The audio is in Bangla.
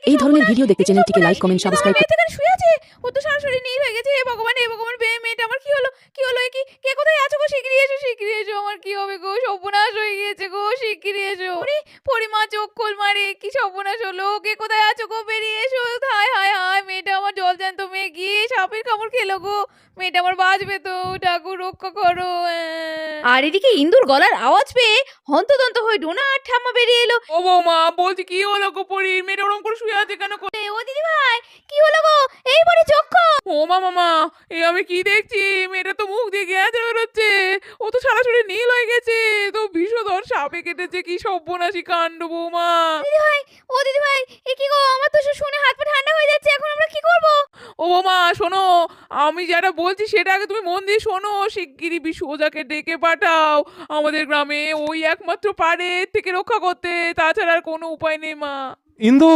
এই ধরনের ভিডিও দেখতে চ্যানেলটিকে লাইক কমেন্ট সাবস্ক্রাইব করুন। এখানে শুয়ে আছে, ও তো সরাসরি নীল হয়ে গেছে। হে ভগবান, হে ভগবান, মেয়েটা আমার কি হলো, কি হলো? এ কি, কে কোথায় আছো গো? শিগগিরই এসো, শিগগিরই এসো। আমার কি হবে গো? সর্বনাশ হয়ে গিয়েছে গো, শিগগিরই এসো। পরিমা চোখ খোল মারে, কি সর্বনাশ হলো? কে কোথায় আছো গো? বেরিয়ে এসো। হায় হায় হায়, মেয়েটা আমার জলজ্যান্ত মেয়ে গিয়ে সাপের কামড় খেলো গো। মেয়েটা আমার বাঁচবে তো, ঠাকুর রক্ষা করো। আর এদিকে ইন্দুর গলার আওয়াজ পেয়ে হন্তদন্ত হয়ে ডোনা আর ঠাম্মা বেরিয়ে এলো। ও বৌমা, বলছি কি হলো গো? পরি মেয়েটা ওরকম করে শুয়ে আছে কেন? ও দিদি ভাই, কি হলো গো? এই পরে চক্ষু। ও মামা, এ আমি কি দেখছি? মেয়েটা তো মুখ দিয়ে গ্যাস বেরোচ্ছে। ও তো সরাসরি নীল হয়ে গেছে। তো বিষধর সাপে কেটেছে। কি সর্বনাশী কাণ্ড বৌমা। দিদি ভাই, ও দিদি ভাই, এ কি গো? আমার তো শুনে হাত পা ঠান্ডা হয়ে যাচ্ছে। এখন আমরা কি করব? ও বৌমা শোনো, আমি যেটা বলছি সেটা আগে তুমি মন দিয়ে শোনো। শিগগিরই বিশু ওজাকে ডেকে পাঠাও। আমাদের গ্রামে ওই একমাত্র পারে এর থেকে রক্ষা করতে, তাছাড়া আর কোনো উপায় নেই মা। ইন্দু